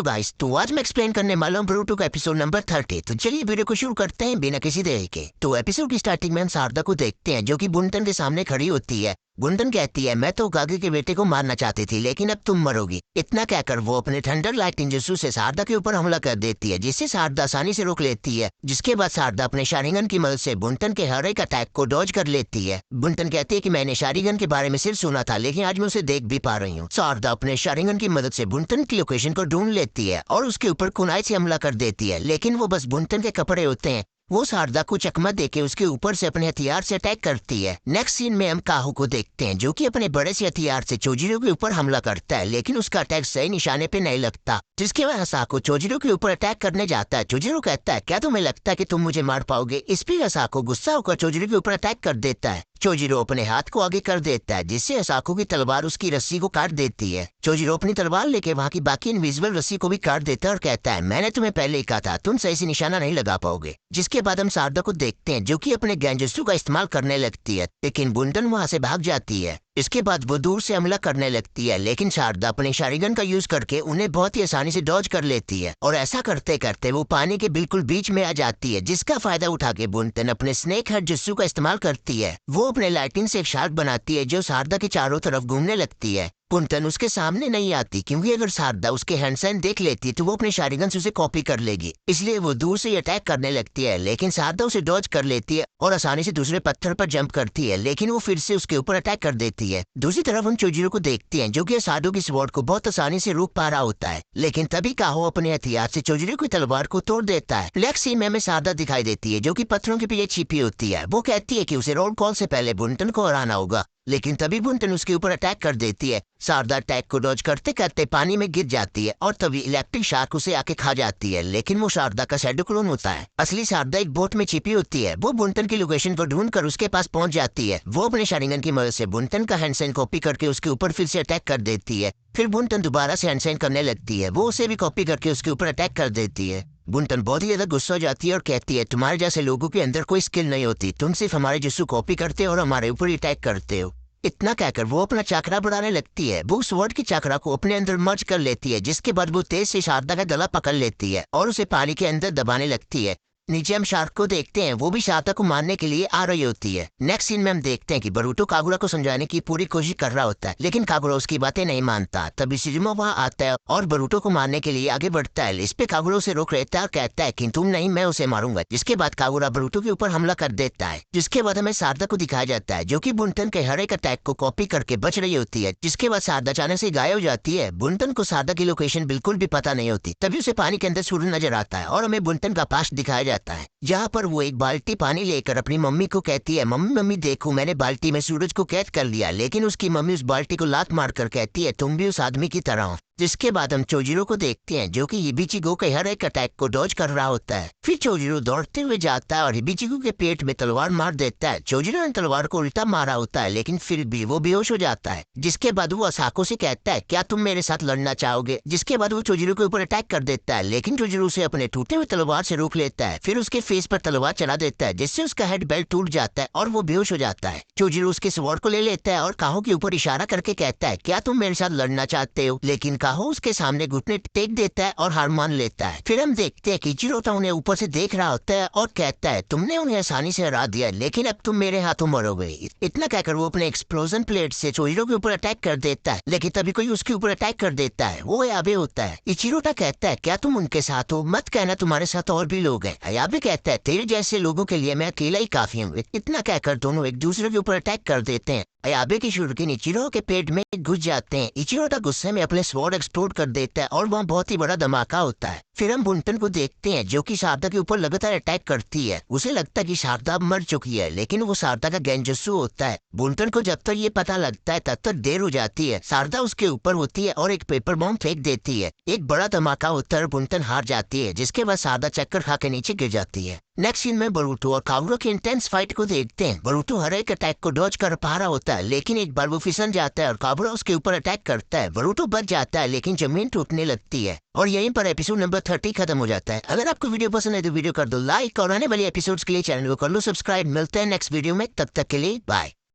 Hello guys, तो आज मैं एक्सप्लेन करने वाला हूँ बोरुटो का एपिसोड नंबर 30। तो चलिए वीडियो को शुरू करते हैं बिना किसी देरी के। तो एपिसोड की स्टार्टिंग में हम शारदा को देखते हैं जो कि बुंटन के सामने खड़ी होती है। बुंटन कहती है, मैं तो उकागी के बेटे को मारना चाहती थी लेकिन अब तुम मरोगी। इतना कहकर वो अपने थंडर लाइट इंजुत्सु से शारदा के ऊपर हमला कर देती है, जिससे शारदा आसानी से रोक लेती है। जिसके बाद शारदा अपने शारिंगन की मदद से बुंटन के हर एक अटैक को डॉज कर लेती है। बुंटन कहती है कि मैंने शारिंगन के बारे में सिर्फ सुना था लेकिन आज मैं उसे देख भी पा रही हूँ। शारदा अपने शारिंगन की मदद से बुंटन की लोकेशन को ढूंढ लेती है और उसके ऊपर कुनाई से हमला कर देती है, लेकिन वो बस बुंटन के कपड़े होते हैं। वो शारदा को चकमा देके उसके ऊपर से अपने हथियार से अटैक करती है। नेक्स्ट सीन में हम काहू को देखते हैं जो कि अपने बड़े से हथियार से चोजिरो के ऊपर हमला करता है, लेकिन उसका अटैक सही निशाने पे नहीं लगता। जिसके बाद हसाको चोजिरो के ऊपर अटैक करने जाता है। चोजिरो कहता है, क्या तुम्हें लगता है कि तुम मुझे मार पाओगे? इस पे हसाको गुस्सा होकर चोजिरो के ऊपर अटैक कर देता है। चोजिरो अपने हाथ को आगे कर देता है, जिससे हसाको की तलवार उसकी रस्सी को काट देती है। चोजिरो अपनी तलवार लेके वहाँ की बाकी इनविजिबल रस्सी को भी काट देता है और कहता है, मैंने तुम्हें पहले ही कहा था तुम सही से निशाना नहीं लगा पाओगे। जिसके बाद हम शारदा को देखते हैं जो कि अपने गेंजुत्सु का इस्तेमाल करने लगती है, लेकिन बुंटन वहाँ से भाग जाती है। इसके बाद वो दूर से हमला करने लगती है, लेकिन शारदा अपने शारिगन का यूज करके उन्हें बहुत ही आसानी से डॉज कर लेती है और ऐसा करते करते वो पानी के बिल्कुल बीच में आ जाती है। जिसका फायदा उठा के बुंटन अपने स्नेक हेड जुत्सु का इस्तेमाल करती है। वो अपने लाइटिंग से एक शार्क बनाती है जो शारदा के चारों तरफ घूमने लगती है। बुंटन उसके सामने नहीं आती क्योंकि अगर शारदा उसके हैंड साइन देख लेती तो वो अपने शारिगन से उसे कॉपी कर लेगी, इसलिए वो दूर से अटैक करने लगती है। लेकिन शारदा उसे डॉज कर लेती है और आसानी से दूसरे पत्थर पर जंप करती है, लेकिन वो फिर से उसके ऊपर अटैक कर देती है। दूसरी तरफ हम चोजिरो को देखते हैं जो कि साधु की स्वॉर्ड को बहुत आसानी से रोक पा रहा होता है, लेकिन तभी काहो अपने हथियार से चोजिरो की तलवार को तोड़ देता है। नेक्स्ट सीन में हमें शारदा दिखाई देती है जो कि पत्थरों के पीछे छिपी होती है। वो कहती है कि उसे रोल कॉल से पहले बुंटन को हराना होगा, लेकिन तभी बुंटन उसके ऊपर अटैक कर देती है। शारदा अटैक को डॉज करते करते पानी में गिर जाती है और तभी इलेक्ट्रिक शार्क उसे आके खा जाती है, लेकिन वो शारदा का शैडो क्लोन होता है। असली शारदा एक बोट में छिपी होती है। वो बुंटन की लोकेशन को ढूंढकर उसके पास पहुंच जाती है। वो अपने शारिंगन की मदद से बुंटन का हैंडसाइन कॉपी करके उसके ऊपर फिर से अटैक कर देती है। फिर बुंटन दोबारा से हैंडसाइन करने लगती है। वो उसे भी कॉपी करके उसके ऊपर अटैक कर देती है। बुंटन बहुत ही ज्यादा गुस्सा हो जाती है और कहती है, तुम्हारे जैसे लोगों के अंदर कोई स्किल नहीं होती, तुम सिर्फ हमारे जिस्सु कॉपी करते हो और हमारे ऊपर अटैक करते हो। इतना कहकर वो अपना चक्रा बढ़ाने लगती है। वो स्वॉर्ड की चक्रा को अपने अंदर मर्ज कर लेती है, जिसके बाद वो तेज से शारदा का गला पकड़ लेती है और उसे पानी के अंदर दबाने लगती है। नीचे हम शार्क को देखते हैं, वो भी शारदा को मारने के लिए आ रही होती है। नेक्स्ट सीन में हम देखते हैं कि बोरुटो कागुरा को समझाने की पूरी कोशिश कर रहा होता है, लेकिन कागुरा उसकी बातें नहीं मानता। तभी शिजुमा वहाँ आता है और बोरुटो को मारने के लिए आगे बढ़ता है। इस पे कागुरा उसे रोक लेता है और कहता है कि तुम नहीं, मैं उसे मारूंगा। जिसके बाद कागुरा बोरुटो के ऊपर हमला कर देता है। जिसके बाद हमें शारदा को दिखाया जाता है जो कि बुंटन के हर एक अटैक को कॉपी करके बच रही होती है। जिसके बाद शारदा अचानक से गायब हो जाती है। बुंटन को शारदा की लोकेशन बिल्कुल भी पता नहीं होती। तभी उसे पानी के अंदर सूरज नजर आता है और हमें बुंटन का पास्ट दिखाया जाता है, जहाँ पर वो एक बाल्टी पानी लेकर अपनी मम्मी को कहती है, मम्मी मम्मी देखो मैंने बाल्टी में सूरज को कैद कर लिया। लेकिन उसकी मम्मी उस बाल्टी को लात मारकर कहती है, तुम भी उस आदमी की तरह हो। जिसके बाद हम चोजिरो को देखते हैं जो कि हिबिचिगो के हर एक अटैक को डॉज कर रहा होता है। फिर चोजिरो दौड़ते हुए जाता है और हिबिचिगो के पेट में तलवार मार देता है। चोजिरो ने तलवार को उल्टा मारा होता है, लेकिन फिर भी वो बेहोश हो जाता है। जिसके बाद वो हसाको से कहता है, क्या तुम मेरे साथ लड़ना चाहोगे? जिसके बाद वो चोजिरो के ऊपर अटैक कर देता है, लेकिन चोजिरो उसे अपने टूटे हुए तलवार से रोक लेता है। फिर उसके फेस पर तलवार चला देता है, जिससे उसका हेड बेल्ट टूट जाता है और वो बेहोश हो जाता है। चोजिरो उसके स्वॉर्ड को ले लेता है और काहो के ऊपर इशारा करके कहता है, क्या तुम मेरे साथ लड़ना चाहते हो? लेकिन काहो उसके सामने घुटने टेक देता है और हार मान लेता है। फिर हम देखते हैं कि इचिरो उन्हें ऊपर से देख रहा होता है और कहता है, तुमने उन्हें आसानी से हरा दिया, लेकिन अब तुम मेरे हाथों मरोगे। इतना कहकर वो अपने एक्सप्लोजन प्लेट से चोजिरो के ऊपर अटैक कर देता है, लेकिन तभी कोई उसके ऊपर अटैक कर देता है। वो अयाबे होता है। इचिरो कहता है, क्या तुम उनके साथ हो? मत कहना तुम्हारे साथ और भी लोग हैं। अयाबे कहता है, तेरे जैसे लोगों के लिए मैं अकेला ही काफी हूँ। इतना कहकर दोनों एक दूसरे के ऊपर अटैक कर देते हैं। अयाबे की शूरकिन इचिरो के पेट में घुस जाते हैं। इचिरो गुस्से में अपने स्वॉर्ड एक्सप्लोड कर देता है और वहाँ बहुत ही बड़ा धमाका होता है। फिर हम बुंटन को देखते हैं जो कि शारदा के ऊपर लगातार अटैक करती है। उसे लगता है कि शारदा अब मर चुकी है, लेकिन वो शारदा का गेंजुत्सु होता है। बुंटन को जब तक ये पता लगता है तब तक देर हो जाती है। शारदा उसके ऊपर होती है और एक पेपर बॉम्ब फेंक देती है। एक बड़ा धमाका होता है और बुंटन हार जाती है, जिसके बाद शारदा चक्कर खा के नीचे गिर जाती है। नेक्स्ट सीन में बोरुटो और कागुरा की इंटेंस फाइट को देखते हैं। बोरुटो हर एक अटैक को डॉज कर पा रहा होता है, लेकिन एक बार वो फिसल जाता है और कागुरा उसके ऊपर अटैक करता है। बोरुटो बच जाता है, लेकिन जमीन टूटने लगती है और यहीं पर एपिसोड नंबर 30 खत्म हो जाता है। अगर आपको वीडियो पसंद है तो वीडियो कर दो लाइक और आने वाले एपिसोड्स के लिए चैनल को कर लो सब्सक्राइब। मिलते हैं नेक्स्ट वीडियो में, तब तक के लिए बाय।